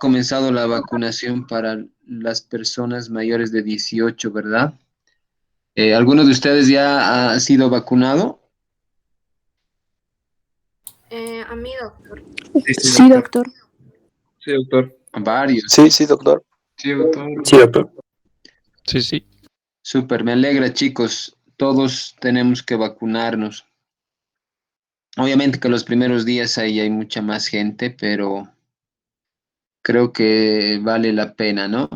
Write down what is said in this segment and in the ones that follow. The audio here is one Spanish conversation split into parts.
comenzado la vacunación para las personas mayores de 18, ¿verdad? ¿Alguno de ustedes ya ha sido vacunado? A mi doctor. Sí, doctor. Sí, doctor. Varios. Sí, doctor. Sí, doctor. Sí, doctor. Sí, sí. Súper, me alegra, chicos. Todos tenemos que vacunarnos. Obviamente que los primeros días ahí hay mucha más gente, pero creo que vale la pena, ¿no?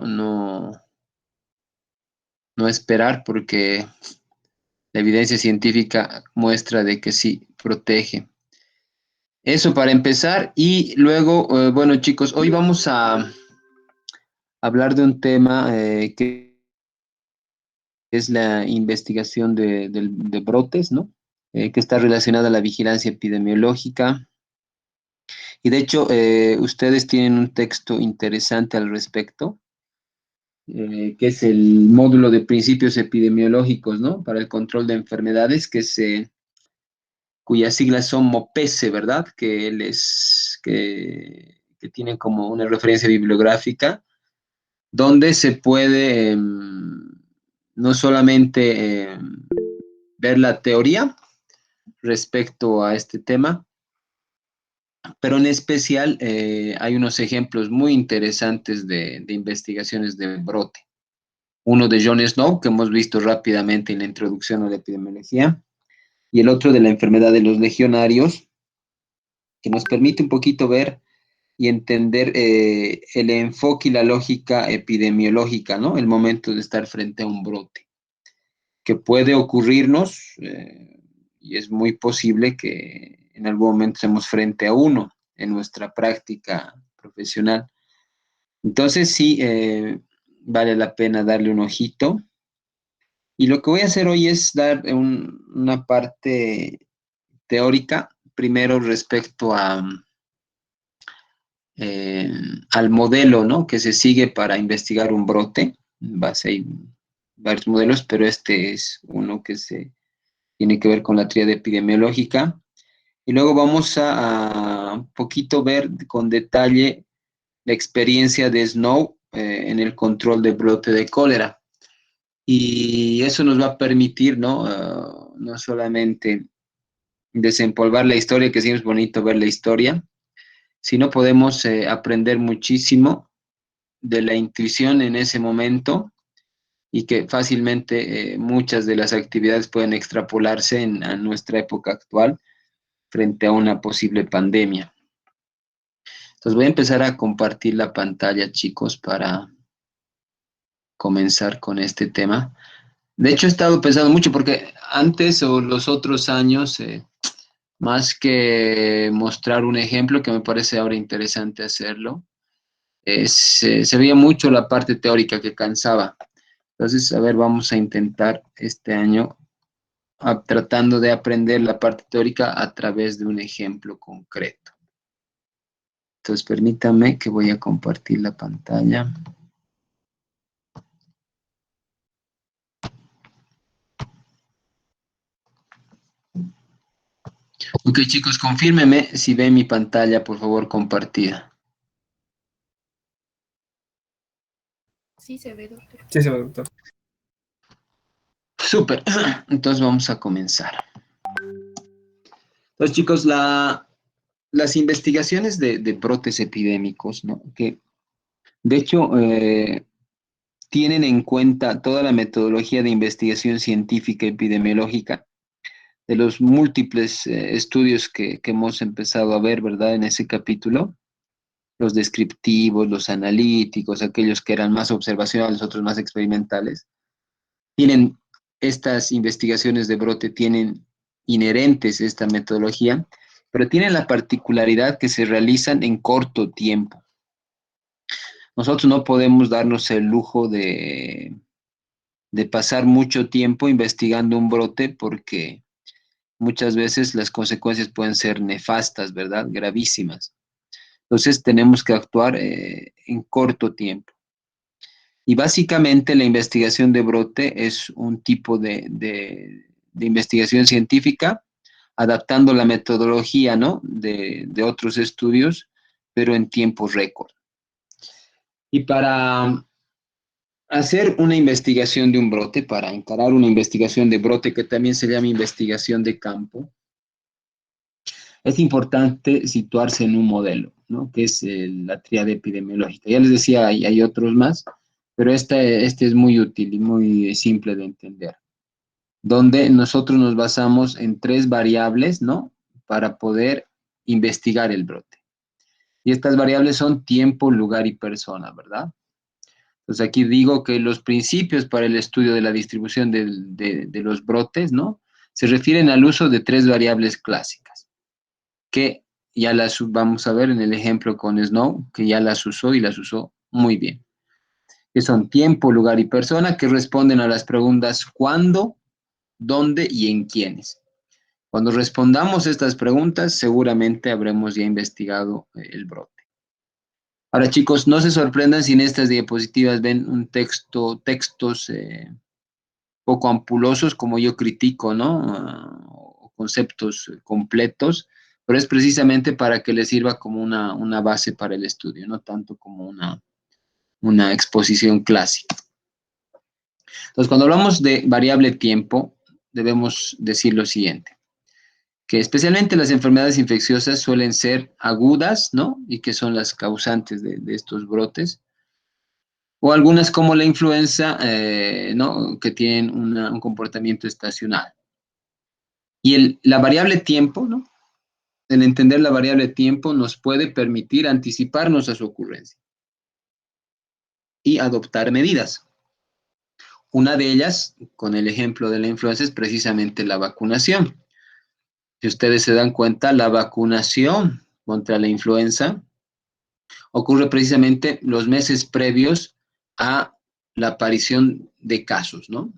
No esperar porque la evidencia científica muestra de que sí protege. Eso para empezar y luego, bueno chicos, hoy vamos a hablar de un tema que es la investigación de brotes, ¿no? Que está relacionada a la vigilancia epidemiológica. Y de hecho, ustedes tienen un texto interesante al respecto, que es el módulo de principios epidemiológicos, ¿no? Para el control de enfermedades, cuyas siglas son MOPESE, ¿verdad? Que tiene como una referencia bibliográfica donde se puede no solamente ver la teoría respecto a este tema, pero en especial hay unos ejemplos muy interesantes de investigaciones de brote. Uno de John Snow, que hemos visto rápidamente en la introducción a la epidemiología, y el otro de la enfermedad de los legionarios, que nos permite un poquito ver y entender el enfoque y la lógica epidemiológica, ¿no? El momento de estar frente a un brote, que puede ocurrirnos y es muy posible que en algún momento estemos frente a uno en nuestra práctica profesional. Entonces sí, vale la pena darle un ojito. Y lo que voy a hacer hoy es dar una parte teórica, primero respecto eh, al modelo, ¿no? Que se sigue para investigar un brote. En base hay varios modelos, pero este es uno que tiene que ver con la tríada epidemiológica. Y luego vamos a un poquito ver con detalle la experiencia de Snow en el control de brote de cólera. Y eso nos va a permitir, ¿no? No solamente desempolvar la historia, que siempre es bonito ver la historia, sino podemos aprender muchísimo de la intuición en ese momento y que fácilmente muchas de las actividades pueden extrapolarse a nuestra época actual frente a una posible pandemia. Entonces voy a empezar a compartir la pantalla, chicos, para comenzar con este tema. De hecho, he estado pensando mucho porque antes o los otros años, más que mostrar un ejemplo, que me parece ahora interesante hacerlo, se veía mucho la parte teórica que cansaba. Entonces, a ver, vamos a intentar este año tratando de aprender la parte teórica a través de un ejemplo concreto. Entonces, permítame que voy a compartir la pantalla. Ok, chicos, confírmeme si ven mi pantalla, por favor, compartida. Sí se ve, doctor. Sí, sí, doctor. Súper. Entonces vamos a comenzar. Entonces, chicos, las investigaciones de brotes epidémicos, ¿no? Que de hecho tienen en cuenta toda la metodología de investigación científica epidemiológica de los múltiples estudios que hemos empezado a ver, ¿verdad? En ese capítulo, los descriptivos, los analíticos, aquellos que eran más observacionales, otros más experimentales, tienen estas investigaciones de brote, tienen inherentes esta metodología, pero tienen la particularidad que se realizan en corto tiempo. Nosotros no podemos darnos el lujo de pasar mucho tiempo investigando un brote porque muchas veces las consecuencias pueden ser nefastas, ¿verdad? Gravísimas. Entonces tenemos que actuar en corto tiempo. Y básicamente la investigación de brote es un tipo de investigación científica, adaptando la metodología, ¿no? de otros estudios, pero en tiempo récord. Y para hacer una investigación de un brote, para encarar una investigación de brote, que también se llama investigación de campo, es importante situarse en un modelo, ¿no? Que es la tríada epidemiológica. Ya les decía, hay otros más, pero este es muy útil y muy simple de entender, donde nosotros nos basamos en 3 variables, ¿no? Para poder investigar el brote. Y estas variables son tiempo, lugar y persona, ¿verdad? Entonces aquí digo que los principios para el estudio de la distribución de los brotes, ¿no? Se refieren al uso de 3 variables clásicas, que ya las vamos a ver en el ejemplo con Snow, que ya las usó y las usó muy bien, que son tiempo, lugar y persona, que responden a las preguntas cuándo, dónde y en quiénes. Cuando respondamos estas preguntas, seguramente habremos ya investigado el brote. Ahora, chicos, no se sorprendan si en estas diapositivas ven textos poco ampulosos, como yo critico, ¿no? Conceptos completos, pero es precisamente para que les sirva como una base para el estudio, no tanto como una exposición clásica. Entonces, cuando hablamos de variable tiempo, debemos decir lo siguiente, que especialmente las enfermedades infecciosas suelen ser agudas, ¿no? Y que son las causantes de estos brotes, o algunas como la influenza, ¿no? Que tienen un comportamiento estacional. Y la variable tiempo, ¿no? El entender la variable tiempo nos puede permitir anticiparnos a su ocurrencia y adoptar medidas. Una de ellas, con el ejemplo de la influenza, es precisamente la vacunación. Si ustedes se dan cuenta, la vacunación contra la influenza ocurre precisamente los meses previos a la aparición de casos, ¿no?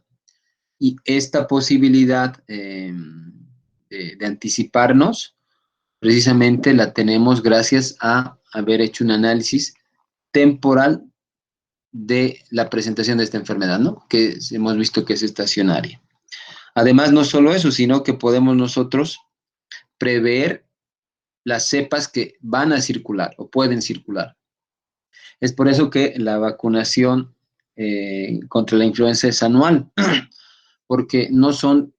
Y esta posibilidad de anticiparnos, precisamente la tenemos gracias a haber hecho un análisis temporal de la presentación de esta enfermedad, ¿no? Que hemos visto que es estacionaria. Además, no solo eso, sino que podemos nosotros prever las cepas que van a circular o pueden circular. Es por eso que la vacunación contra la influenza es anual, porque no son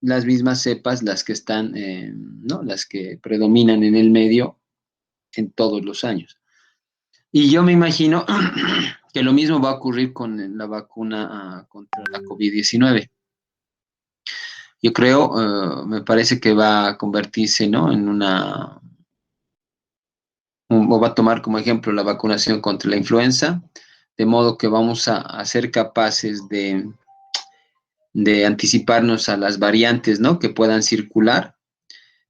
las mismas cepas las que están, ¿no? Las que predominan en el medio en todos los años. Y yo me imagino que lo mismo va a ocurrir con la vacuna contra la COVID-19. Yo creo, me parece que va a convertirse, ¿no? O va a tomar como ejemplo la vacunación contra la influenza, de modo que vamos a ser capaces de anticiparnos a las variantes, ¿no? Que puedan circular.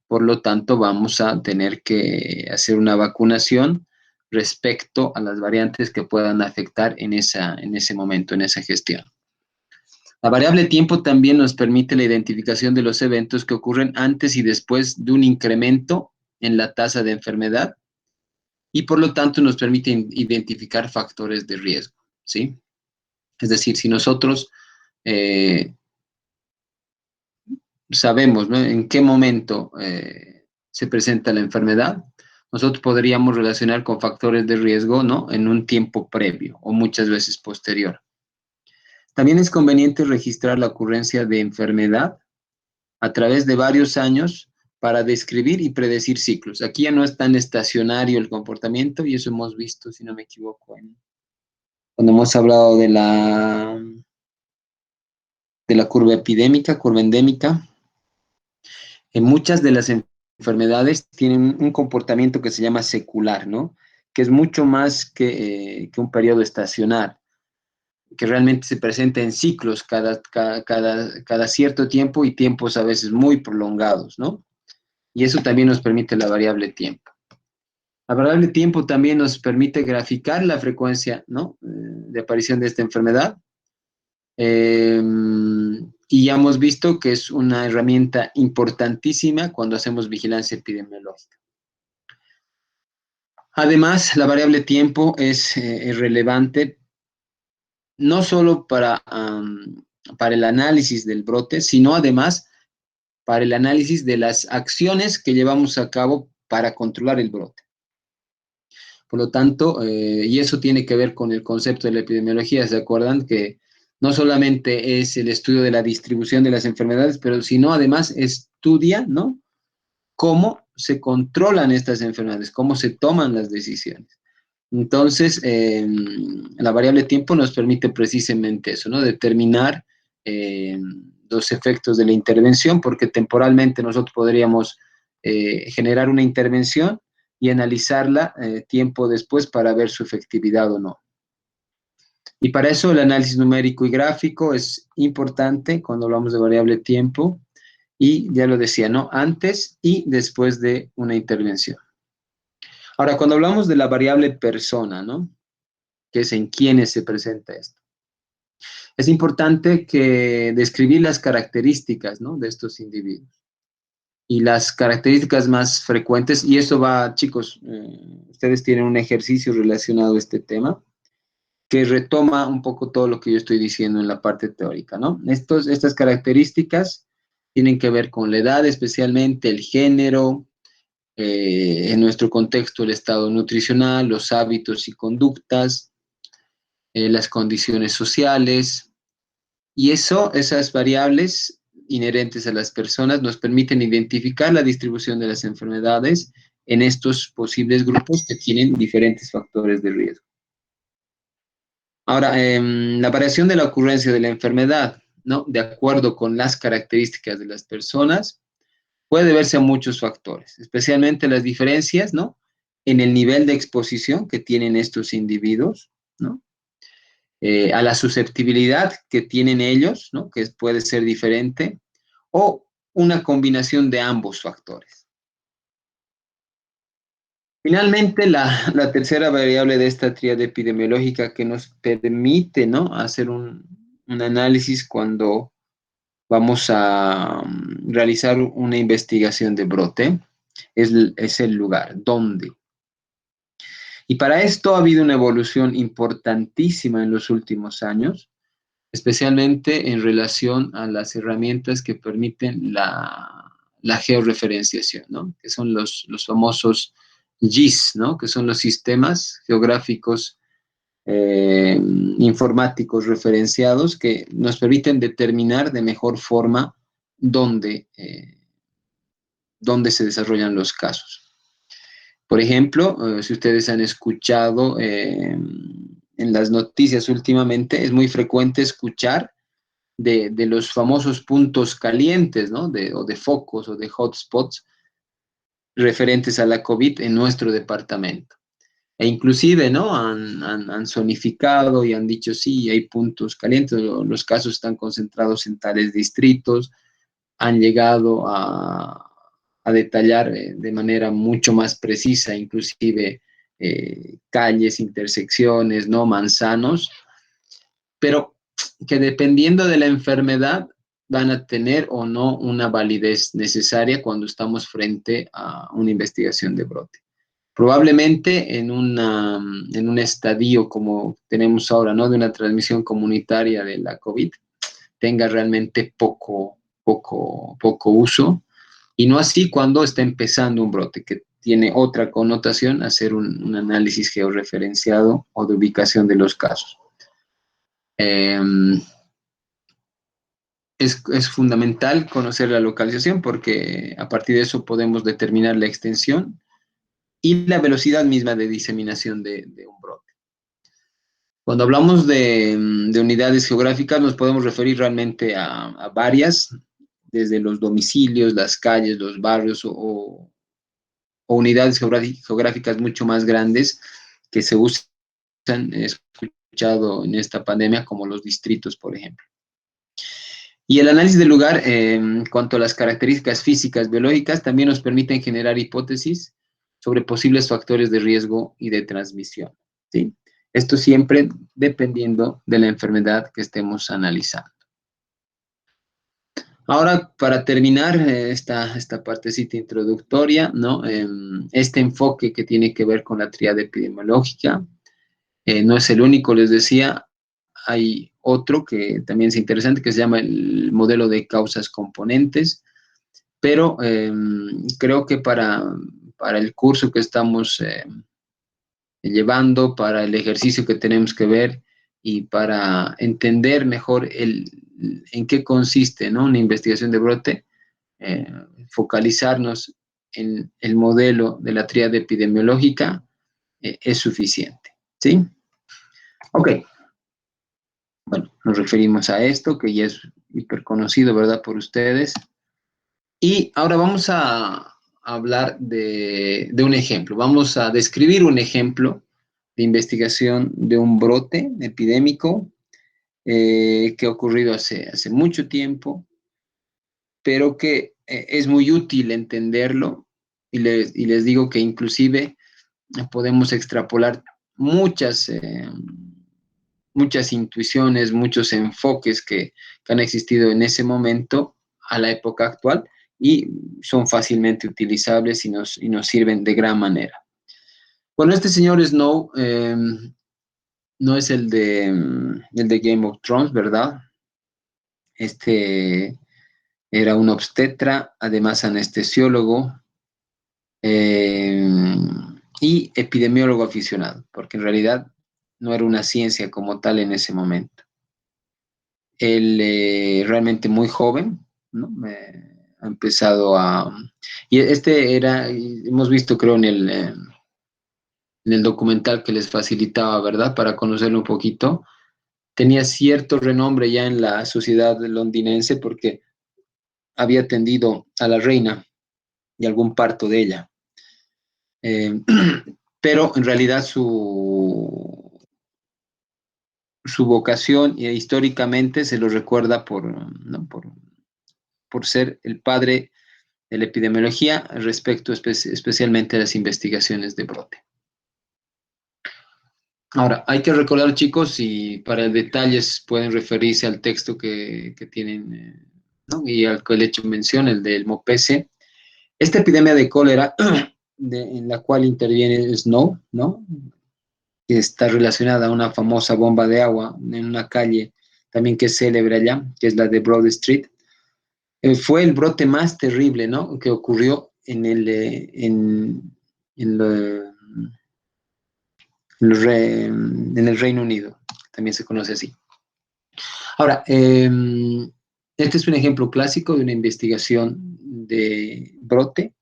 Por lo tanto, vamos a tener que hacer una vacunación respecto a las variantes que puedan afectar en ese momento, en esa gestión. La variable tiempo también nos permite la identificación de los eventos que ocurren antes y después de un incremento en la tasa de enfermedad y por lo tanto nos permite identificar factores de riesgo, ¿sí? Es decir, si nosotros sabemos, ¿no? En qué momento se presenta la enfermedad, nosotros podríamos relacionar con factores de riesgo, ¿no? En un tiempo previo o muchas veces posterior. También es conveniente registrar la ocurrencia de enfermedad a través de varios años para describir y predecir ciclos. Aquí ya no es tan estacionario el comportamiento y eso hemos visto, si no me equivoco, cuando hemos hablado de la curva epidémica, curva endémica. En muchas de las enfermedades tienen un comportamiento que se llama secular, ¿no? Que es mucho más que un periodo estacional, que realmente se presenta en ciclos cada cierto tiempo y tiempos a veces muy prolongados, ¿no? Y eso también nos permite la variable tiempo. La variable tiempo también nos permite graficar la frecuencia, ¿no? De aparición de esta enfermedad. Y ya hemos visto que es una herramienta importantísima cuando hacemos vigilancia epidemiológica. Además, la variable tiempo es relevante no solo para el análisis del brote, sino además para el análisis de las acciones que llevamos a cabo para controlar el brote. Por lo tanto, y eso tiene que ver con el concepto de la epidemiología, ¿se acuerdan? Que no solamente es el estudio de la distribución de las enfermedades, pero sino además estudia, ¿no? Cómo se controlan estas enfermedades, cómo se toman las decisiones. Entonces, la variable tiempo nos permite precisamente eso, ¿no? Determinar eh, los efectos de la intervención, porque temporalmente nosotros podríamos generar una intervención y analizarla tiempo después para ver su efectividad o no. Y para eso el análisis numérico y gráfico es importante cuando hablamos de variable tiempo y ya lo decía, ¿no? Antes y después de una intervención. Ahora, cuando hablamos de la variable persona, ¿no? Que es en quienes se presenta esto. Es importante que describir las características, ¿no? De estos individuos. Y las características más frecuentes, y esto va, chicos, ustedes tienen un ejercicio relacionado a este tema, que retoma un poco todo lo que yo estoy diciendo en la parte teórica, ¿no? Estas características tienen que ver con la edad, especialmente el género, en nuestro contexto el estado nutricional, los hábitos y conductas, las condiciones sociales, y esas variables inherentes a las personas nos permiten identificar la distribución de las enfermedades en estos posibles grupos que tienen diferentes factores de riesgo. Ahora, la variación de la ocurrencia de la enfermedad, ¿no? De acuerdo con las características de las personas, puede deberse a muchos factores, especialmente las diferencias, ¿no? En el nivel de exposición que tienen estos individuos, ¿no? A la susceptibilidad que tienen ellos, ¿no? Que puede ser diferente, o una combinación de ambos factores. Finalmente, la tercera variable de esta tríada epidemiológica que nos permite, ¿no? Hacer un análisis cuando vamos a realizar una investigación de brote es el lugar, ¿dónde? Y para esto ha habido una evolución importantísima en los últimos años, especialmente en relación a las herramientas que permiten la georreferenciación, ¿no? Que son los famosos GIS, ¿no? Que son los sistemas geográficos informáticos referenciados que nos permiten determinar de mejor forma dónde se desarrollan los casos. Por ejemplo, si ustedes han escuchado en las noticias últimamente, es muy frecuente escuchar de los famosos puntos calientes, ¿no? O de focos o de hotspots referentes a la COVID en nuestro departamento. E inclusive, ¿no? Han zonificado y han dicho, sí, hay puntos calientes, los casos están concentrados en tales distritos, han llegado a detallar de manera mucho más precisa, inclusive calles, intersecciones, ¿no? Manzanos, pero que dependiendo de la enfermedad van a tener o no una validez necesaria cuando estamos frente a una investigación de brote. Probablemente en un estadio como tenemos ahora, ¿no? De una transmisión comunitaria de la COVID, tenga realmente poco uso, y no así cuando está empezando un brote, que tiene otra connotación, hacer un análisis georreferenciado o de ubicación de los casos. Es fundamental conocer la localización porque a partir de eso podemos determinar la extensión y la velocidad misma de diseminación de un brote. Cuando hablamos de unidades geográficas nos podemos referir realmente a varias, desde los domicilios, las calles, los barrios o unidades geográficas mucho más grandes que se usan, he escuchado en esta pandemia, como los distritos, por ejemplo. Y el análisis del lugar, en cuanto a las características físicas, biológicas, también nos permiten generar hipótesis sobre posibles factores de riesgo y de transmisión, ¿sí? Esto siempre dependiendo de la enfermedad que estemos analizando. Ahora, para terminar esta partecita introductoria, ¿no? Este enfoque que tiene que ver con la tríada epidemiológica no es el único, les decía, hay otro que también es interesante, que se llama el modelo de causas componentes, pero creo que para el curso que estamos llevando para el ejercicio que tenemos que ver y para entender mejor en qué consiste, ¿no?, una investigación de brote, focalizarnos en el modelo de la tríada epidemiológica es suficiente, ¿sí? Ok. Bueno, nos referimos a esto, que ya es hiper conocido, ¿verdad?, por ustedes. Y ahora vamos a hablar de un ejemplo. Vamos a describir un ejemplo de investigación de un brote epidémico que ha ocurrido hace mucho tiempo, pero que es muy útil entenderlo, y les digo que inclusive podemos extrapolar muchas, muchas intuiciones, muchos enfoques que han existido en ese momento a la época actual, y son fácilmente utilizables y nos sirven de gran manera. Bueno, este señor Snow no es el de Game of Thrones, ¿verdad? Este era un obstetra, además anestesiólogo, y epidemiólogo aficionado, porque en realidad no era una ciencia como tal en ese momento. Él realmente muy joven, ¿no? Ha empezado a... Y este era, hemos visto creo en el documental que les facilitaba, ¿verdad?, para conocerlo un poquito. Tenía cierto renombre ya en la sociedad londinense porque había atendido a la reina y algún parto de ella. Pero en realidad su vocación históricamente se lo recuerda ¿no?, por ser el padre de la epidemiología respecto especialmente a las investigaciones de brote. Ahora, hay que recordar, chicos, y para detalles pueden referirse al texto que tienen, ¿no?, y al que le he hecho mención, el del MOPESE. Esta epidemia de cólera, en la cual interviene Snow, ¿no?, que está relacionada a una famosa bomba de agua en una calle también que es célebre allá, que es la de Broad Street, fue el brote más terrible, ¿no?, que ocurrió en el Reino Unido, también se conoce así. Ahora, este es un ejemplo clásico de una investigación de brote,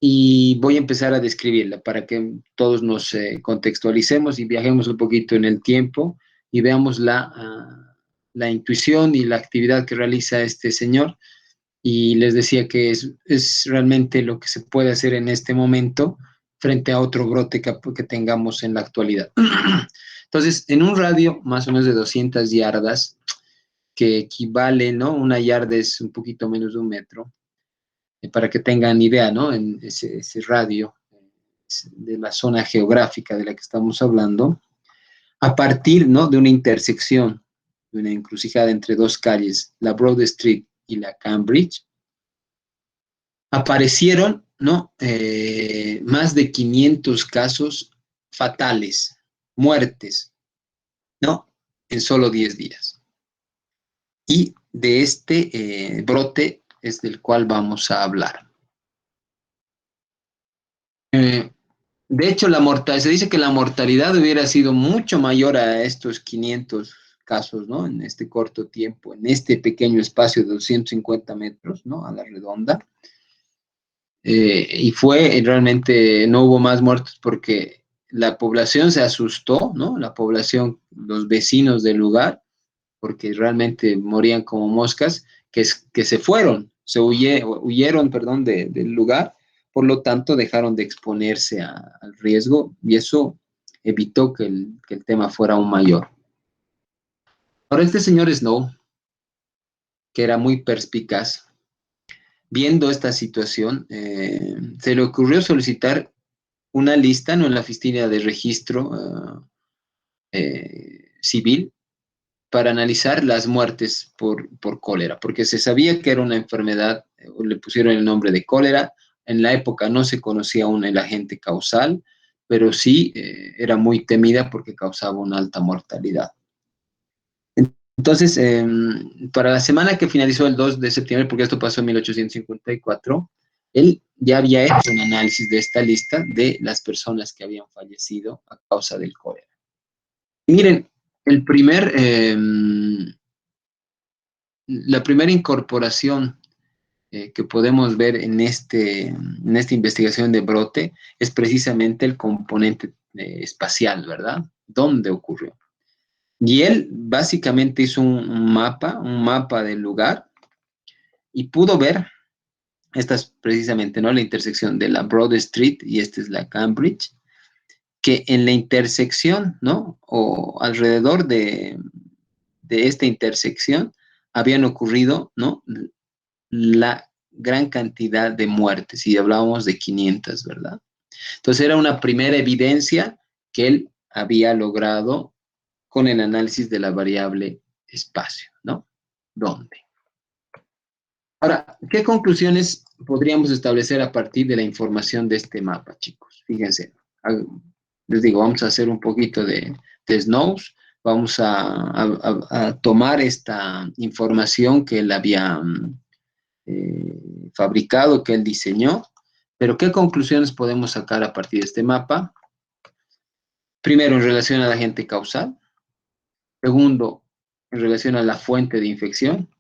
y voy a empezar a describirla para que todos nos contextualicemos y viajemos un poquito en el tiempo y veamos la intuición y la actividad que realiza este señor. Y les decía que es realmente lo que se puede hacer en este momento frente a otro brote que tengamos en la actualidad. Entonces, en un radio más o menos de 200 yardas, que equivale, ¿no?, una yarda es un poquito menos de un metro, para que tengan idea, ¿no?, en ese radio de la zona geográfica de la que estamos hablando, a partir, ¿no?, de una intersección, de una encrucijada entre dos calles, la Broad Street y la Cambridge, aparecieron, ¿no?, más de 500 casos fatales, muertes, ¿no?, en solo 10 días. Y de este brote es del cual vamos a hablar. De hecho, se dice que la mortalidad hubiera sido mucho mayor a estos 500 casos, ¿no?, en este corto tiempo, en este pequeño espacio de 250 metros, ¿no?, a la redonda. Y realmente no hubo más muertos porque la población se asustó, ¿no?, la población, los vecinos del lugar, porque realmente morían como moscas, que se fueron, huyeron, perdón, del lugar. Por lo tanto, dejaron de exponerse al riesgo, y eso evitó que el tema fuera aún mayor. Ahora, este señor Snow, que era muy perspicaz, viendo esta situación, se le ocurrió solicitar una lista, ¿no?, en la oficina de registro civil, para analizar las muertes por cólera, porque se sabía que era una enfermedad, le pusieron el nombre de cólera. En la época no se conocía aún el agente causal, pero sí era muy temida porque causaba una alta mortalidad. Entonces, para la semana que finalizó el 2 de septiembre, porque esto pasó en 1854, él ya había hecho un análisis de esta lista de las personas que habían fallecido a causa del cólera. Y miren, la primera incorporación que podemos ver en esta investigación de brote es precisamente el componente espacial, ¿verdad? ¿Dónde ocurrió? Y él básicamente hizo un mapa del lugar y pudo ver, esta es precisamente, ¿no?, la intersección de la Broad Street y esta es la Cambridge, que en la intersección, ¿no?, o alrededor de esta intersección habían ocurrido, ¿no?, la gran cantidad de muertes, y hablábamos de 500, ¿verdad? Entonces era una primera evidencia que él había logrado con el análisis de la variable espacio, ¿no? ¿Dónde? Ahora, ¿qué conclusiones podríamos establecer a partir de la información de este mapa, chicos? Fíjense, les digo, vamos a hacer un poquito de snows, vamos a tomar esta información que él había fabricado, que él diseñó, pero ¿qué conclusiones podemos sacar a partir de este mapa? Primero, en relación al agente causal. Segundo, en relación a la fuente de infección.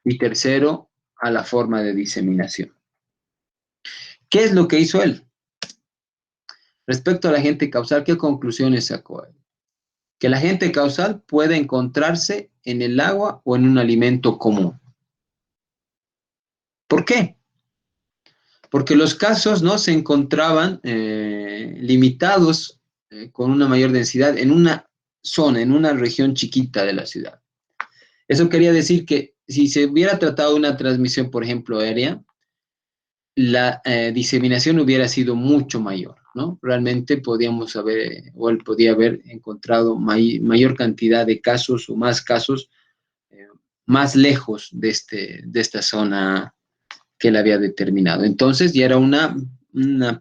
Y tercero, a la forma de diseminación. ¿Qué es lo que hizo él? Respecto al agente causal, ¿qué conclusiones sacó él? Que el agente causal puede encontrarse en el agua o en un alimento común. ¿Por qué? Porque los casos, ¿no?, se encontraban limitados con una mayor densidad en una zona, en una región chiquita de la ciudad. Eso quería decir que si se hubiera tratado de una transmisión, por ejemplo, aérea, la diseminación hubiera sido mucho mayor, ¿no? Realmente podíamos haber, o él podía haber encontrado mayor cantidad de casos o más casos más lejos de esta zona que él había determinado. Entonces ya era una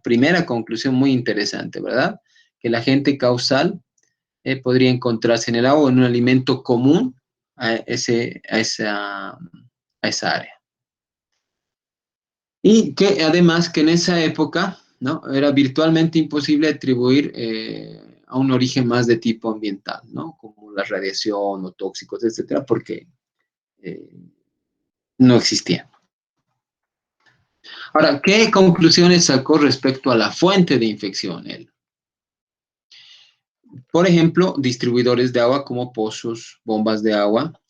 primera conclusión muy interesante, ¿verdad? Que el agente causal podría encontrarse en el agua o en un alimento común a esa área. Y que además que en esa época, ¿no?, era virtualmente imposible atribuir a un origen más de tipo ambiental, ¿no?, como la radiación o tóxicos, etcétera, porque no existían. Ahora, ¿qué conclusiones sacó respecto a la fuente de infección él? Por ejemplo, distribuidores de agua como pozos, bombas de agua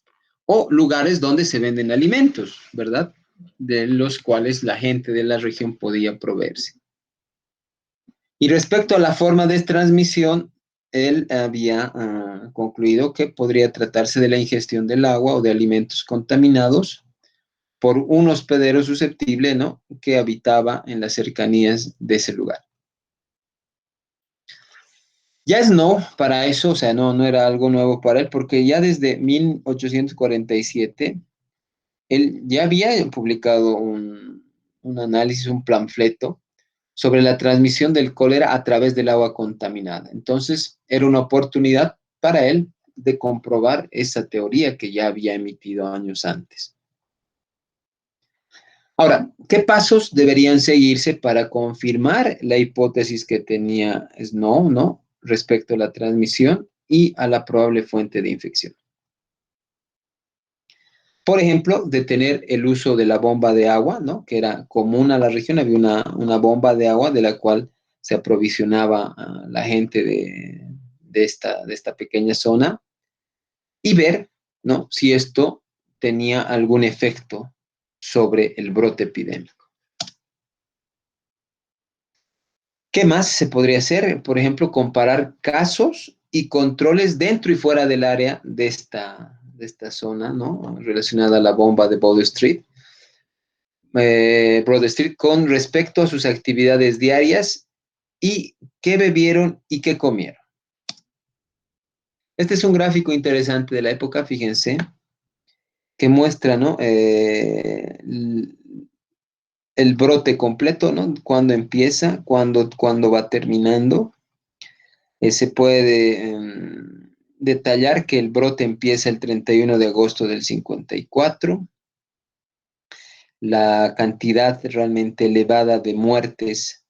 o lugares donde se venden alimentos, ¿verdad?, de los cuales la gente de la región podía proveerse. Y respecto a la forma de transmisión, él había concluido que podría tratarse de la ingestión del agua o de alimentos contaminados por un hospedero susceptible, ¿no?, que habitaba en las cercanías de ese lugar. Ya Snow, para eso, o sea, no era algo nuevo para él, porque ya desde 1847, él ya había publicado un análisis, un panfleto, sobre la transmisión del cólera a través del agua contaminada. Entonces, era una oportunidad para él de comprobar esa teoría que ya había emitido años antes. Ahora, ¿qué pasos deberían seguirse para confirmar la hipótesis que tenía Snow, ¿no?, respecto a la transmisión y a la probable fuente de infección? Por ejemplo, detener el uso de la bomba de agua, ¿no?, que era común a la región. Había una bomba de agua de la cual se aprovisionaba a la gente de esta pequeña zona, y ver, ¿no?, si esto tenía algún efecto sobre el brote epidémico. ¿Qué más se podría hacer? Por ejemplo, comparar casos y controles dentro y fuera del área de esta zona, ¿no?, relacionada a la bomba de Broad Street, con respecto a sus actividades diarias y qué bebieron y qué comieron. Este es un gráfico interesante de la época, fíjense, que muestra, ¿no?, el brote completo, ¿no?, cuándo empieza, cuándo va terminando. Se puede detallar que el brote empieza el 31 de agosto del 54. la cantidad realmente elevada de muertes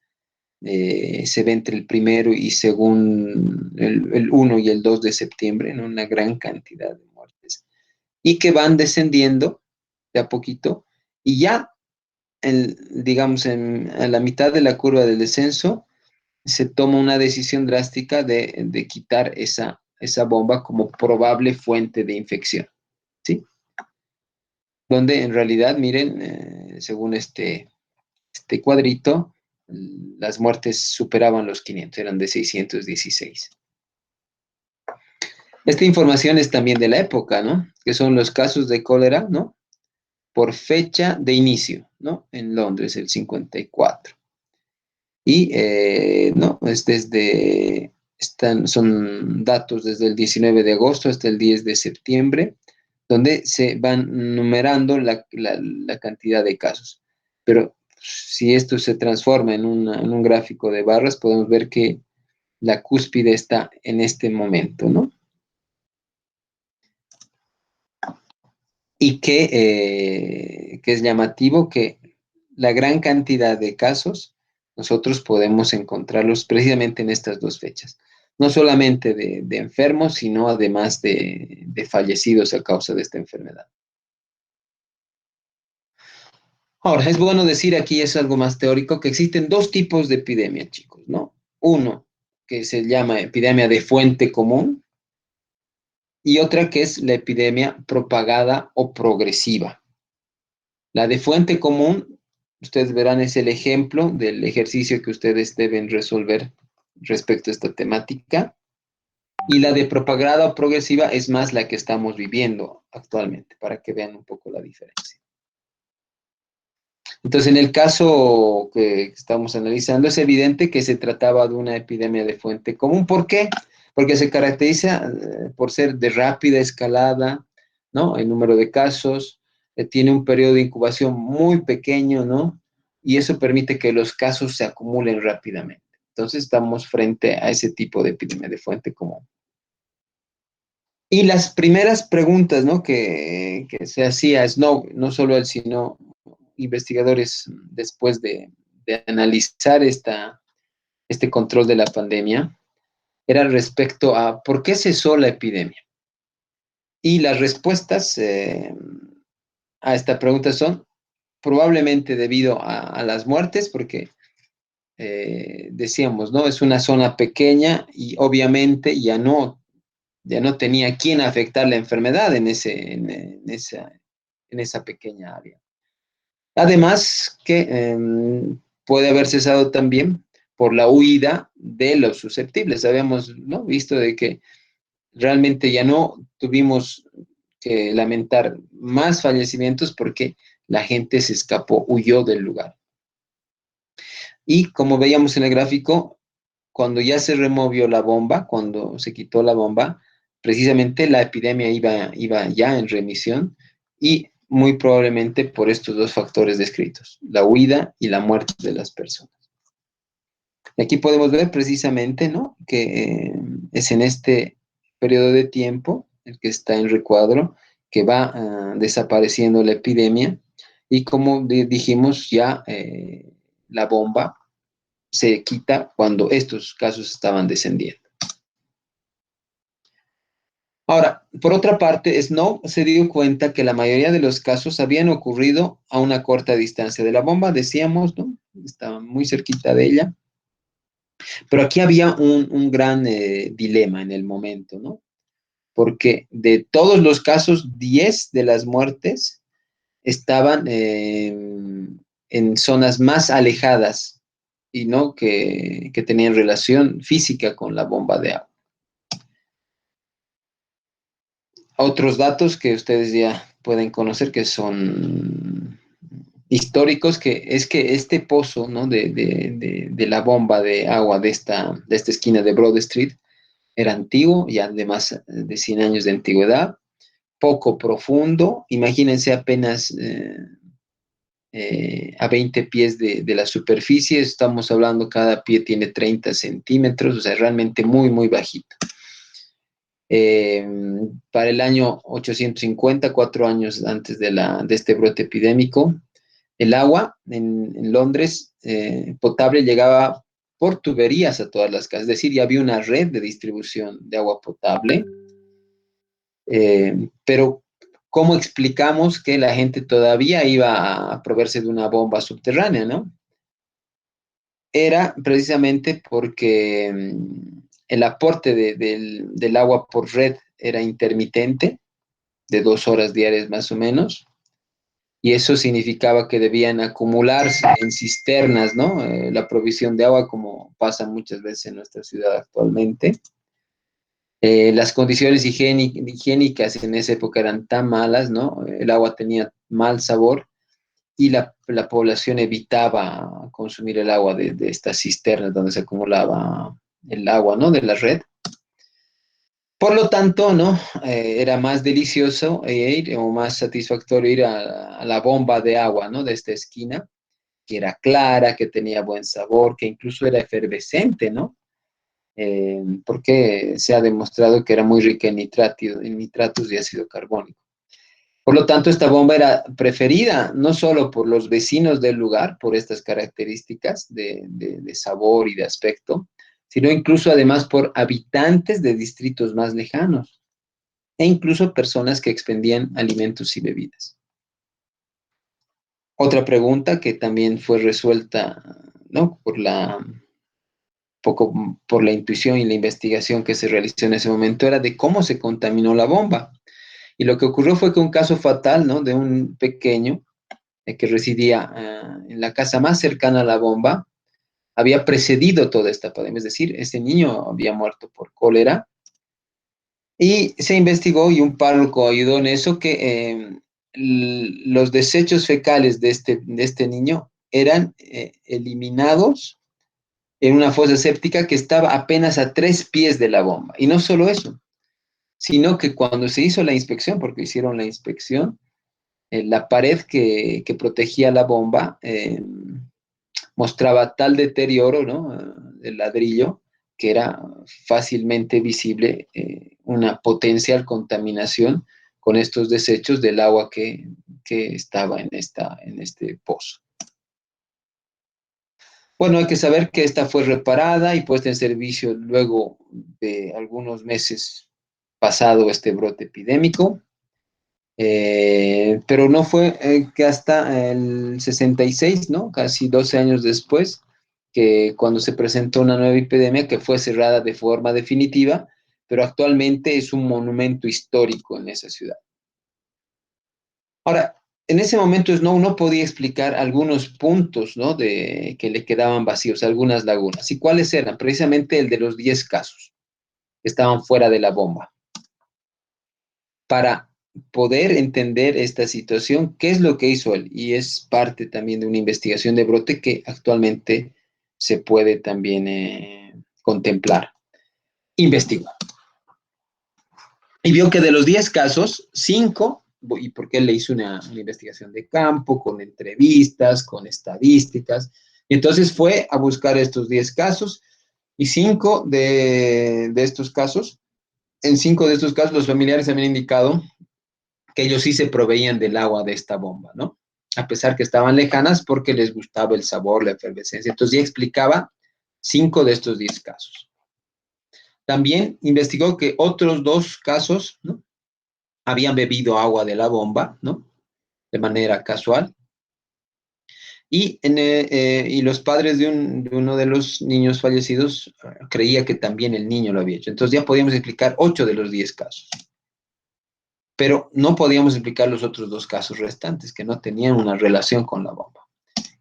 se ve entre el primero y según el 1 y el 2 de septiembre, ¿no? Una gran cantidad de muertes. Y que van descendiendo de a poquito. Y ya, digamos, a la mitad de la curva del descenso, se toma una decisión drástica de quitar esa bomba como probable fuente de infección, ¿sí? Donde en realidad, miren, según este cuadrito, las muertes superaban los 500, eran de 616. Esta información es también de la época, ¿no? Que son los casos de cólera, ¿no? Por fecha de inicio, ¿no? En Londres, el 54. Y, no, es son datos desde el 19 de agosto hasta el 10 de septiembre, donde se van numerando la cantidad de casos. Pero si esto se transforma en un gráfico de barras, podemos ver que la cúspide está en este momento, ¿no? Y que es llamativo que la gran cantidad de casos nosotros podemos encontrarlos precisamente en estas dos fechas. No solamente de enfermos, sino además de fallecidos a causa de esta enfermedad. Ahora, es bueno decir aquí, es algo más teórico, que existen dos tipos de epidemia, chicos, ¿no? Uno, que se llama epidemia de fuente común, y otra que es la epidemia propagada o progresiva. La de fuente común, ustedes verán, es el ejemplo del ejercicio que ustedes deben resolver respecto a esta temática. Y la de propagada o progresiva es más la que estamos viviendo actualmente, para que vean un poco la diferencia. Entonces, en el caso que estamos analizando, es evidente que se trataba de una epidemia de fuente común. ¿Por qué? Porque se caracteriza por ser de rápida escalada, ¿no? El número de casos, tiene un periodo de incubación muy pequeño, ¿no? Y eso permite que los casos se acumulen rápidamente. Entonces, estamos frente a ese tipo de epidemia de fuente común. Y las primeras preguntas, ¿no? que se hacía Snow, no solo él, sino investigadores después de analizar este control de la pandemia, era respecto a por qué cesó la epidemia. Y las respuestas a esta pregunta son probablemente debido a las muertes, porque decíamos, ¿no? Es una zona pequeña y obviamente ya no tenía quién afectar la enfermedad en esa pequeña área. Además, que puede haber cesado también por la huida de los susceptibles. Habíamos, ¿no?, visto de que realmente ya no tuvimos que lamentar más fallecimientos porque la gente se escapó, huyó del lugar. Y como veíamos en el gráfico, cuando ya se removió la bomba, cuando se quitó la bomba, precisamente la epidemia iba ya en remisión y muy probablemente por estos dos factores descritos, la huida y la muerte de las personas. Y aquí podemos ver precisamente, ¿no?, que es en este periodo de tiempo, el que está en recuadro, que va desapareciendo la epidemia y como dijimos ya, la bomba se quita cuando estos casos estaban descendiendo. Ahora, por otra parte, Snow se dio cuenta que la mayoría de los casos habían ocurrido a una corta distancia de la bomba, decíamos, ¿no? Estaba muy cerquita de ella. Pero aquí había un gran dilema en el momento, ¿no? Porque de todos los casos, 10 de las muertes estaban en zonas más alejadas y no que tenían relación física con la bomba de agua. Otros datos que ustedes ya pueden conocer que son históricos, que es que este pozo, ¿no?, de la bomba de agua de esta esquina de Broad Street era antiguo, ya de más de 100 años de antigüedad, poco profundo, imagínense apenas a 20 pies de la superficie, estamos hablando cada pie tiene 30 centímetros, o sea, realmente muy, muy bajito. Para el año 850, 4 años antes de este brote epidémico, El agua en Londres potable llegaba por tuberías a todas las casas, es decir, ya había una red de distribución de agua potable, pero ¿cómo explicamos que la gente todavía iba a proveerse de una bomba subterránea, no? Era precisamente porque el aporte del agua por red era intermitente, de 2 horas diarias más o menos, y eso significaba que debían acumularse en cisternas, ¿no? La provisión de agua, como pasa muchas veces en nuestra ciudad actualmente. Las condiciones higiénicas en esa época eran tan malas, ¿no? El agua tenía mal sabor y la población evitaba consumir el agua de estas cisternas donde se acumulaba el agua, ¿no? De la red. Por lo tanto, ¿no? Era más delicioso ir o más satisfactorio ir a la bomba de agua, ¿no? De esta esquina, que era clara, que tenía buen sabor, que incluso era efervescente, ¿no? Porque se ha demostrado que era muy rica en nitratos y ácido carbónico. Por lo tanto, esta bomba era preferida no solo por los vecinos del lugar, por estas características de sabor y de aspecto, sino incluso además por habitantes de distritos más lejanos e incluso personas que expendían alimentos y bebidas. Otra pregunta que también fue resuelta, ¿no? Por la intuición y la investigación que se realizó en ese momento era de cómo se contaminó la bomba. Y lo que ocurrió fue que un caso fatal, ¿no? De un pequeño que residía en la casa más cercana a la bomba, había precedido toda esta pandemia, es decir, ese niño había muerto por cólera. Y se investigó y un párroco ayudó en eso que los desechos fecales de este niño eran eliminados en una fosa séptica que estaba apenas a 3 pies de la bomba. Y no solo eso, sino que cuando se hizo la inspección, porque hicieron la inspección, la pared que protegía la bomba mostraba tal deterioro, ¿no? Del ladrillo, que era fácilmente visible una potencial contaminación con estos desechos del agua que estaba en este pozo. Bueno, hay que saber que esta fue reparada y puesta en servicio luego de algunos meses pasado este brote epidémico. Pero no fue que hasta el 66, ¿no? Casi 12 años después, que cuando se presentó una nueva epidemia que fue cerrada de forma definitiva, pero actualmente es un monumento histórico en esa ciudad. Ahora, en ese momento no, uno podía explicar algunos puntos, ¿no? Que le quedaban vacíos, algunas lagunas. ¿Y cuáles eran? Precisamente el de los 10 casos que estaban fuera de la bomba. Para poder entender esta situación, qué es lo que hizo él. Y es parte también de una investigación de brote que actualmente se puede también contemplar. Investigó. Y vio que de los 10 casos, 5, y porque él le hizo una investigación de campo, con entrevistas, con estadísticas, y entonces fue a buscar estos 10 casos, y 5 de estos casos, en 5 de estos casos los familiares habían indicado que ellos sí se proveían del agua de esta bomba, ¿no? A pesar que estaban lejanas porque les gustaba el sabor, la efervescencia. Entonces ya explicaba 5 de estos 10 casos. También investigó que otros 2 casos, ¿no? Habían bebido agua de la bomba, ¿no? De manera casual. Y los padres de uno de los niños fallecidos creía que también el niño lo había hecho. Entonces ya podíamos explicar 8 de los 10 casos. Pero no podíamos explicar los otros 2 casos restantes que no tenían una relación con la bomba.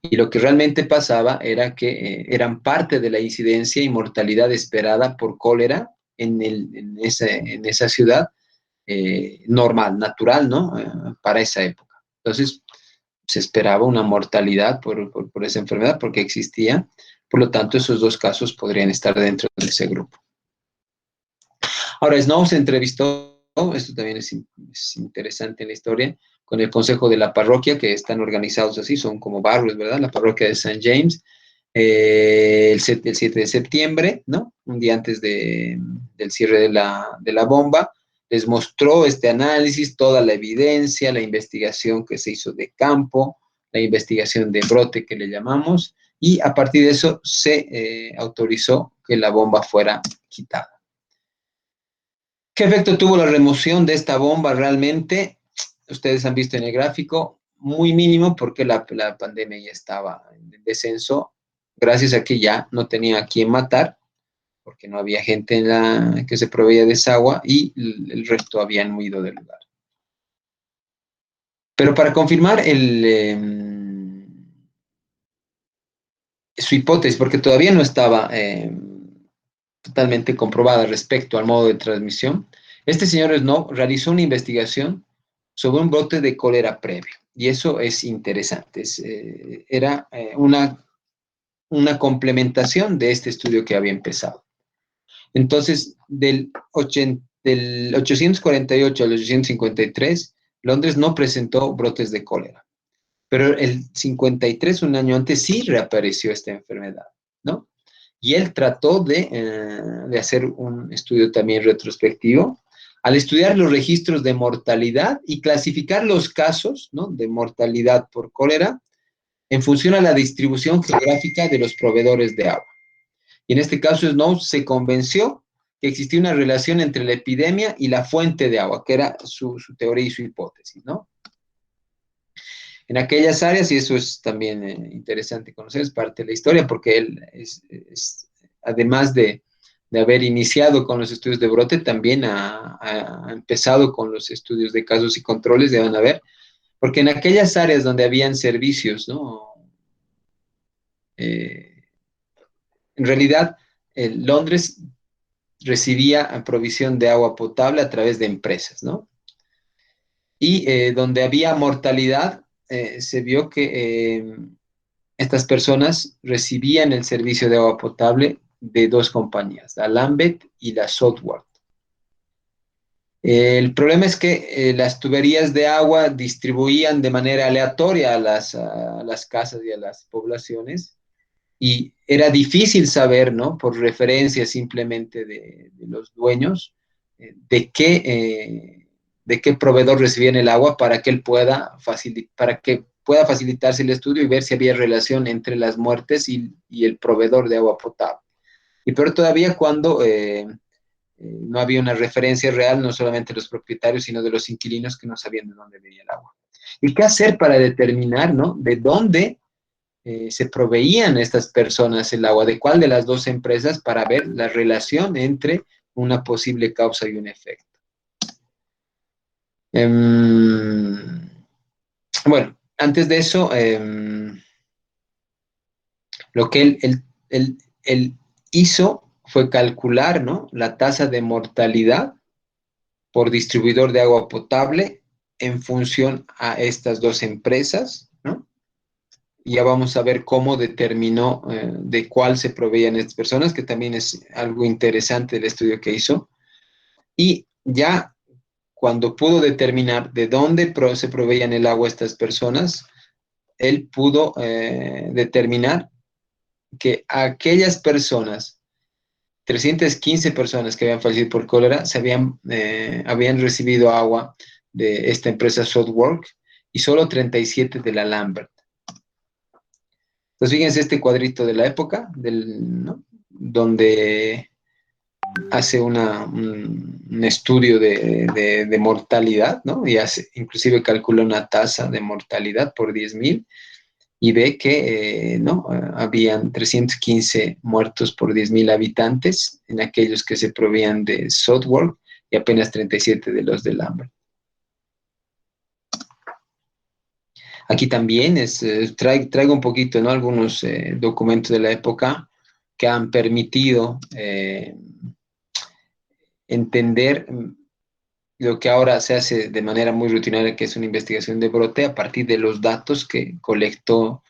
Y lo que realmente pasaba era que eran parte de la incidencia y mortalidad esperada por cólera en esa ciudad normal, natural, ¿no? Para esa época. Entonces, se esperaba una mortalidad por esa enfermedad porque existía. Por lo tanto, esos 2 casos podrían estar dentro de ese grupo. Ahora, Snow se entrevistó, esto también es interesante en la historia, con el consejo de la parroquia, que están organizados así, son como barrios, ¿verdad? La parroquia de St. James, el 7 de septiembre, ¿no? Un día antes del cierre de la bomba, les mostró este análisis, toda la evidencia, la investigación que se hizo de campo, la investigación de brote que le llamamos, y a partir de eso se autorizó que la bomba fuera quitada. ¿Qué efecto tuvo la remoción de esta bomba realmente? Ustedes han visto en el gráfico, muy mínimo porque la pandemia ya estaba en descenso, gracias a que ya no tenía a quién matar, porque no había gente que se proveía de esa agua y el resto habían huido del lugar. Pero para confirmar su hipótesis, porque todavía no estaba totalmente comprobada respecto al modo de transmisión, este señor Snow realizó una investigación sobre un brote de cólera previo, y eso es interesante. Era una complementación de este estudio que había empezado. Entonces, del 848 al 853, Londres no presentó brotes de cólera, pero el 53, un año antes, sí reapareció esta enfermedad, ¿no? Y él trató de hacer un estudio también retrospectivo. Al estudiar los registros de mortalidad y clasificar los casos, ¿no?, de mortalidad por cólera en función a la distribución geográfica de los proveedores de agua. Y en este caso, Snow se convenció que existía una relación entre la epidemia y la fuente de agua, que era su teoría y su hipótesis, ¿no? En aquellas áreas, y eso es también interesante conocer, es parte de la historia, porque él además de haber iniciado con los estudios de brote, también ha empezado con los estudios de casos y controles, deben haber, porque en aquellas áreas donde habían servicios, ¿no? En realidad, Londres recibía provisión de agua potable a través de empresas, ¿no? Y donde había mortalidad, se vio que estas personas recibían el servicio de agua potable de dos compañías, la Lambeth y la Southwark. El problema es que las tuberías de agua distribuían de manera aleatoria a las casas y a las poblaciones, y era difícil saber, ¿no?, por referencia simplemente de los dueños, de qué proveedor recibían el agua para que pueda facilitarse el estudio y ver si había relación entre las muertes y el proveedor de agua potable. Y peor todavía cuando no había una referencia real, no solamente de los propietarios, sino de los inquilinos que no sabían de dónde venía el agua. ¿Y qué hacer para determinar, ¿no?, de dónde se proveían estas personas el agua, de cuál de las dos empresas, para ver la relación entre una posible causa y un efecto? Bueno, antes de eso, lo que él hizo fue calcular, ¿no?, la tasa de mortalidad por distribuidor de agua potable en función a estas dos empresas, ¿no? Y ya vamos a ver cómo determinó de cuál se proveían estas personas, que también es algo interesante del estudio que hizo. Y ya cuando pudo determinar de dónde se proveían el agua estas personas, él pudo determinar que aquellas personas, 315 personas que habían fallecido por cólera, habían recibido agua de esta empresa Southwark, y solo 37 de la Lambert. Entonces, fíjense este cuadrito de la época, ¿no?, donde hace un estudio de mortalidad, ¿no?, y inclusive calcula una tasa de mortalidad por 10.000, y ve que no, habían 315 muertos por 10.000 habitantes en aquellos que se proveían de Southwark, y apenas 37 de los de Lambert. Aquí también traigo un poquito, ¿no?, algunos documentos de la época que han permitido entender lo que ahora se hace de manera muy rutinaria, que es una investigación de brote a partir de los datos que colectó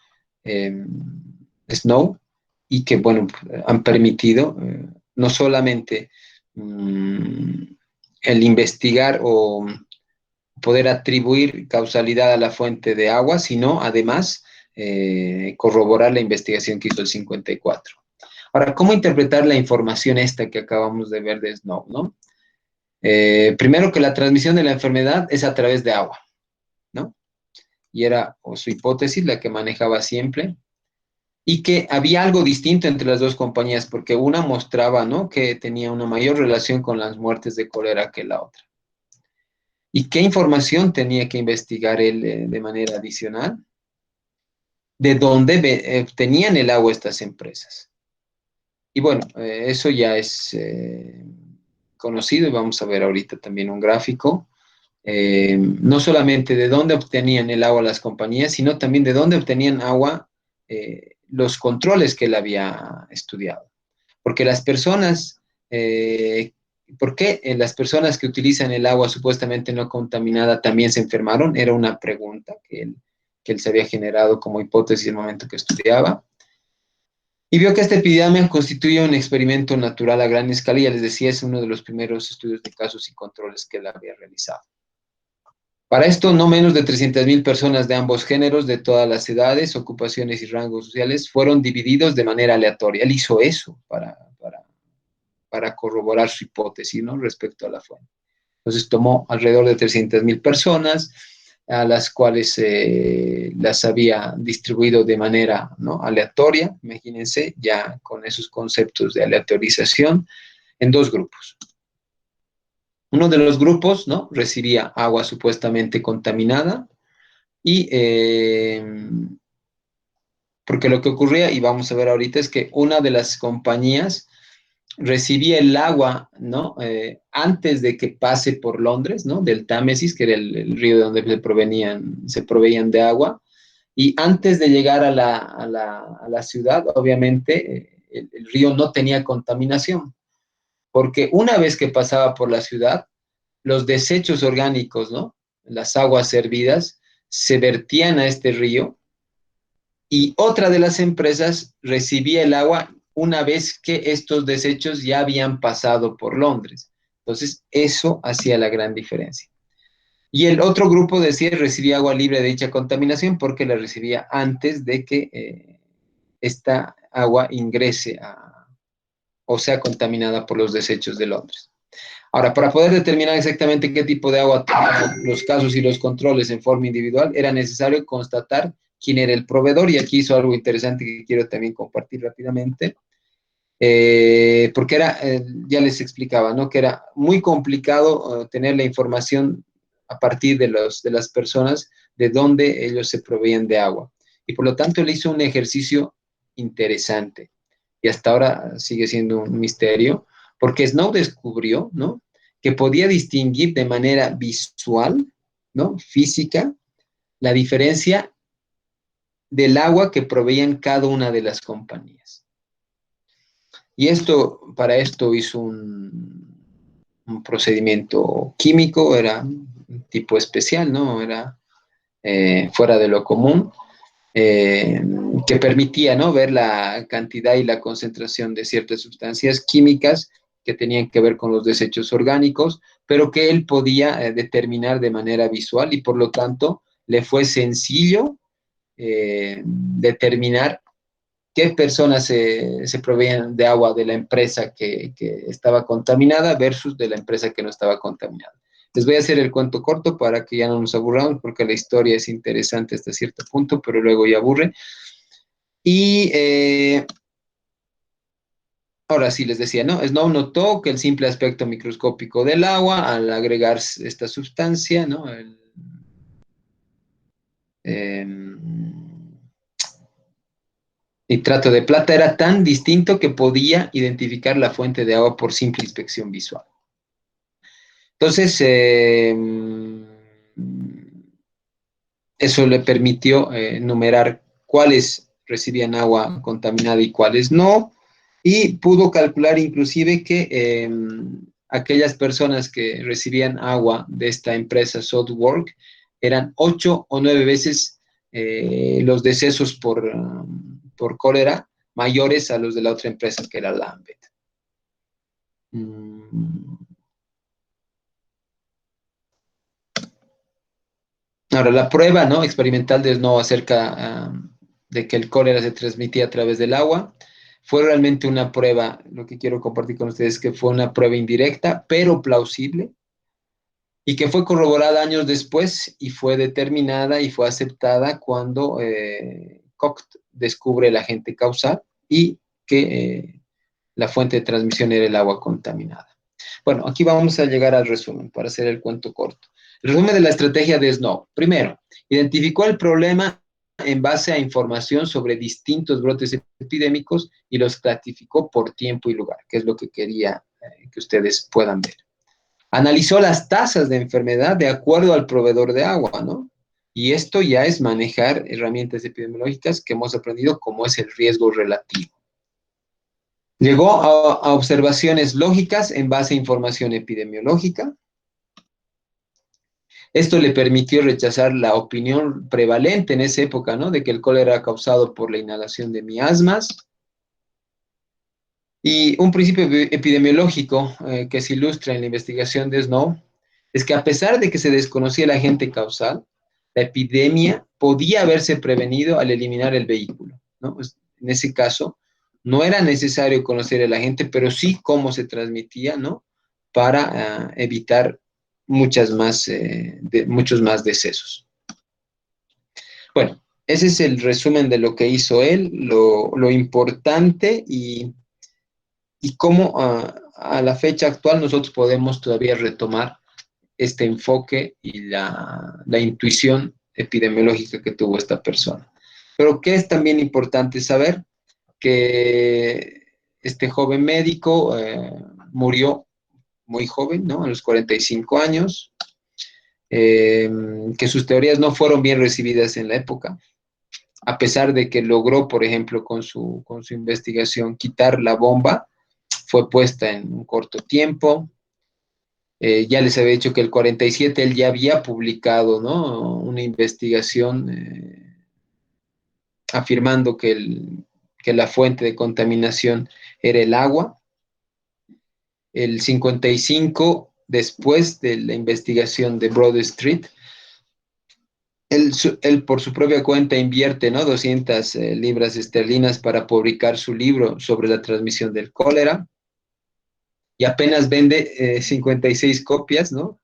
Snow, y que, bueno, han permitido no solamente el investigar o poder atribuir causalidad a la fuente de agua, sino además corroborar la investigación que hizo el 54. Ahora, ¿cómo interpretar la información esta que acabamos de ver de Snow, ¿no? Primero, que la transmisión de la enfermedad es a través de agua, ¿no? y era o su hipótesis la que manejaba siempre, y que había algo distinto entre las dos compañías, porque una mostraba, ¿no?, que tenía una mayor relación con las muertes de cólera que la otra. ¿Y qué información tenía que investigar él de manera adicional? ¿De dónde obtenían el agua estas empresas? Y bueno, eso ya es conocido y vamos a ver ahorita también un gráfico. No solamente de dónde obtenían el agua las compañías, sino también de dónde obtenían agua los controles que él había estudiado. Porque las personas, ¿por qué las personas que utilizan el agua supuestamente no contaminada también se enfermaron? Era una pregunta que él se había generado como hipótesis en el momento que estudiaba. Y vio que esta epidemia constituye un experimento natural a gran escala, y ya les decía, es uno de los primeros estudios de casos y controles que él había realizado. Para esto, no menos de 300.000 personas de ambos géneros, de todas las edades, ocupaciones y rangos sociales, fueron divididos de manera aleatoria. Él hizo eso para corroborar su hipótesis, ¿no?, respecto a la fuente. Entonces tomó alrededor de 300.000 personas, a las cuales las había distribuido de manera, ¿no?, aleatoria, imagínense, ya con esos conceptos de aleatorización, en dos grupos. Uno de los grupos, ¿no?, recibía agua supuestamente contaminada y porque lo que ocurría, y vamos a ver ahorita, es que una de las compañías recibía el agua, ¿no?, antes de que pase por Londres, ¿no?, del Támesis, que era el río de donde se proveían de agua, y antes de llegar a la ciudad, obviamente, el río no tenía contaminación, porque una vez que pasaba por la ciudad, los desechos orgánicos, ¿no?, las aguas servidas, se vertían a este río, y otra de las empresas recibía el agua una vez que estos desechos ya habían pasado por Londres. Entonces, eso hacía la gran diferencia. Y el otro grupo decía recibía agua libre de dicha contaminación porque la recibía antes de que esta agua ingrese o sea contaminada por los desechos de Londres. Ahora, para poder determinar exactamente qué tipo de agua tomaban los casos y los controles en forma individual, era necesario constatar quién era el proveedor, y aquí hizo algo interesante que quiero también compartir rápidamente, porque era, ya les explicaba, ¿no?, que era muy complicado tener la información a partir de las personas de dónde ellos se proveían de agua. Y por lo tanto, él hizo un ejercicio interesante, y hasta ahora sigue siendo un misterio, porque Snow descubrió, ¿no?, que podía distinguir de manera visual, ¿no?, física, la diferencia del agua que proveían cada una de las compañías. Y para esto hizo un procedimiento químico, era un tipo especial, ¿no?, era fuera de lo común, que permitía, ¿no?, ver la cantidad y la concentración de ciertas sustancias químicas que tenían que ver con los desechos orgánicos, pero que él podía determinar de manera visual, y por lo tanto le fue sencillo determinar qué personas se proveían de agua de la empresa que estaba contaminada versus de la empresa que no estaba contaminada. Les voy a hacer el cuento corto para que ya no nos aburramos, porque la historia es interesante hasta cierto punto, pero luego ya aburre. Y ahora sí les decía, ¿no? Snow notó que el simple aspecto microscópico del agua, al agregar esta sustancia, ¿no?, nitrato de plata, era tan distinto que podía identificar la fuente de agua por simple inspección visual. Entonces, eso le permitió enumerar cuáles recibían agua contaminada y cuáles no, y pudo calcular inclusive que aquellas personas que recibían agua de esta empresa Southwark eran 8 o 9 veces los decesos por cólera mayores a los de la otra empresa, que era Lambeth. Ahora, la prueba, ¿no?, experimental de Snow acerca de que el cólera se transmitía a través del agua fue realmente una prueba, lo que quiero compartir con ustedes, que fue una prueba indirecta, pero plausible, y que fue corroborada años después y fue determinada y fue aceptada cuando Koch descubre el agente causal y que la fuente de transmisión era el agua contaminada. Bueno, aquí vamos a llegar al resumen para hacer el cuento corto. El resumen de la estrategia de Snow. Primero, identificó el problema en base a información sobre distintos brotes epidémicos y los clasificó por tiempo y lugar, que es lo que quería que ustedes puedan ver. Analizó las tasas de enfermedad de acuerdo al proveedor de agua, ¿no? Y esto ya es manejar herramientas epidemiológicas que hemos aprendido como es el riesgo relativo. Llegó a observaciones lógicas en base a información epidemiológica. Esto le permitió rechazar la opinión prevalente en esa época, ¿no? De que el cólera era causado por la inhalación de miasmas. Y un principio epidemiológico que se ilustra en la investigación de Snow es que a pesar de que se desconocía el agente causal, la epidemia podía haberse prevenido al eliminar el vehículo, ¿no? Pues, en ese caso, no era necesario conocer el agente, pero sí cómo se transmitía, ¿no? Para evitar muchos más decesos. Bueno, ese es el resumen de lo que hizo él, lo importante y cómo a la fecha actual nosotros podemos todavía retomar este enfoque y la intuición epidemiológica que tuvo esta persona. Pero que es también importante saber que este joven médico murió muy joven, ¿no? A los 45 años, que sus teorías no fueron bien recibidas en la época, a pesar de que logró, por ejemplo, con su investigación quitar la bomba, fue puesta en un corto tiempo. Ya les había dicho que el 47 él ya había publicado, ¿no? Una investigación afirmando que la fuente de contaminación era el agua. El 55, después de la investigación de Broad Street, él por su propia cuenta invierte, ¿no? 200 libras esterlinas para publicar su libro sobre la transmisión del cólera y apenas vende 56 copias, ¿no?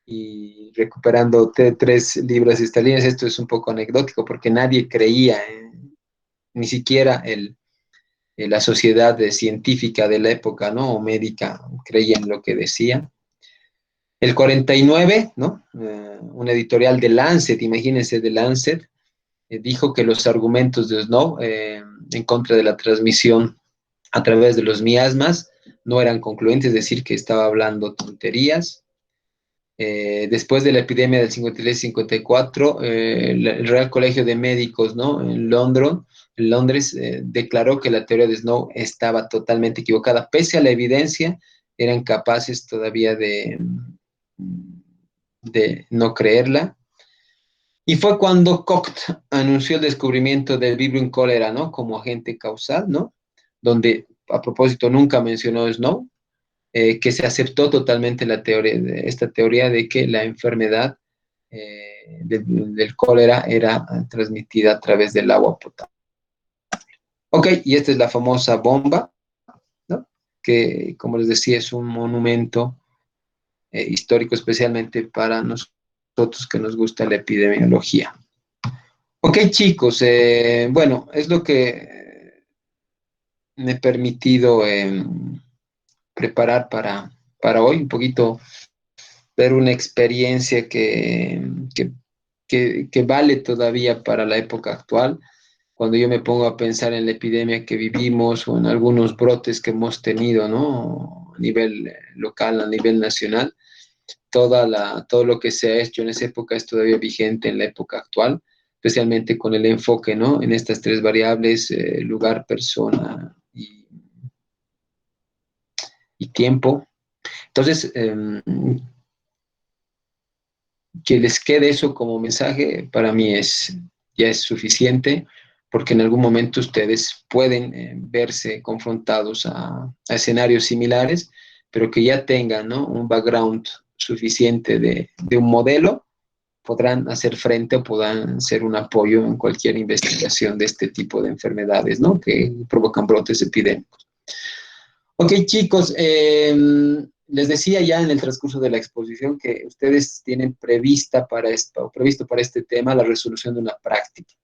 Y recuperando 3 libras esterlinas. Esto es un poco anecdótico porque nadie creía, ni siquiera la sociedad científica de la época, ¿no? O médica, creía en lo que decía. El 49, ¿no? Un editorial de Lancet, imagínense, de Lancet, dijo que los argumentos de Snow en contra de la transmisión a través de los miasmas no eran concluyentes, es decir, que estaba hablando tonterías. Después de la epidemia del 53-54, el Real Colegio de Médicos, ¿no? En Londres, declaró que la teoría de Snow estaba totalmente equivocada. Pese a la evidencia, eran capaces todavía de no creerla. Y fue cuando Koch anunció el descubrimiento del Vibrio cólera, ¿no? Como agente causal, ¿no? Donde, a propósito, nunca mencionó Snow, que se aceptó totalmente esta teoría de que la enfermedad del cólera era transmitida a través del agua potable. Ok, y esta es la famosa bomba, ¿no? Que, como les decía, es un monumento histórico, especialmente para nosotros que nos gusta la epidemiología. Ok, chicos, bueno, es lo que me he permitido preparar para hoy, un poquito ver una experiencia que vale todavía para la época actual. Cuando yo me pongo a pensar en la epidemia que vivimos o en algunos brotes que hemos tenido, ¿no? A nivel local, a nivel nacional, todo lo que se ha hecho en esa época es todavía vigente en la época actual, especialmente con el enfoque, ¿no? En estas 3 variables, lugar, persona y tiempo. Entonces, que les quede eso como mensaje, para mí ya es suficiente, porque en algún momento ustedes pueden verse confrontados a escenarios similares, pero que ya tengan, ¿no? Un background suficiente de un modelo, podrán hacer frente o podrán ser un apoyo en cualquier investigación de este tipo de enfermedades, ¿no? Que provocan brotes epidémicos. Ok, chicos, les decía ya en el transcurso de la exposición que ustedes tienen previsto para este tema la resolución de una práctica.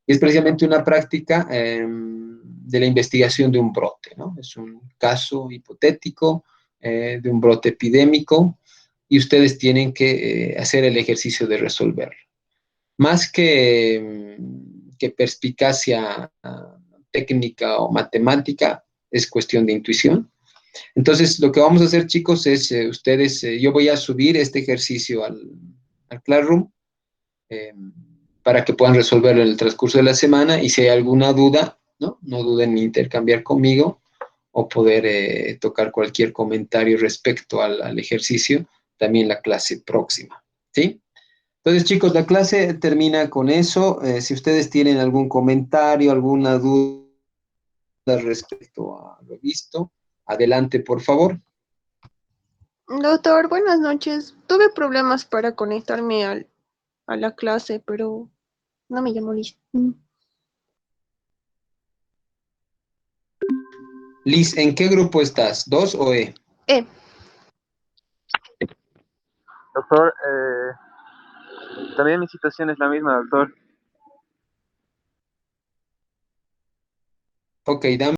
Y es precisamente una práctica de la investigación de un brote, ¿no? Es un caso hipotético de un brote epidémico y ustedes tienen que hacer el ejercicio de resolverlo. Más que perspicacia técnica o matemática, es cuestión de intuición. Entonces, lo que vamos a hacer, chicos, es yo voy a subir este ejercicio al Classroom eh, para que puedan resolverlo en el transcurso de la semana y si hay alguna duda, ¿no? No duden en intercambiar conmigo o poder tocar cualquier comentario respecto al ejercicio, también la clase próxima, ¿sí? Entonces, chicos, la clase termina con eso. Si ustedes tienen algún comentario, alguna duda respecto a lo visto, adelante, por favor. Doctor, buenas noches. Tuve problemas para conectarme a la clase, pero no me llamó Liz. Liz, ¿en qué grupo estás? ¿2 o E? Eh, Doctor, también mi situación es la misma, doctor. Ok, dame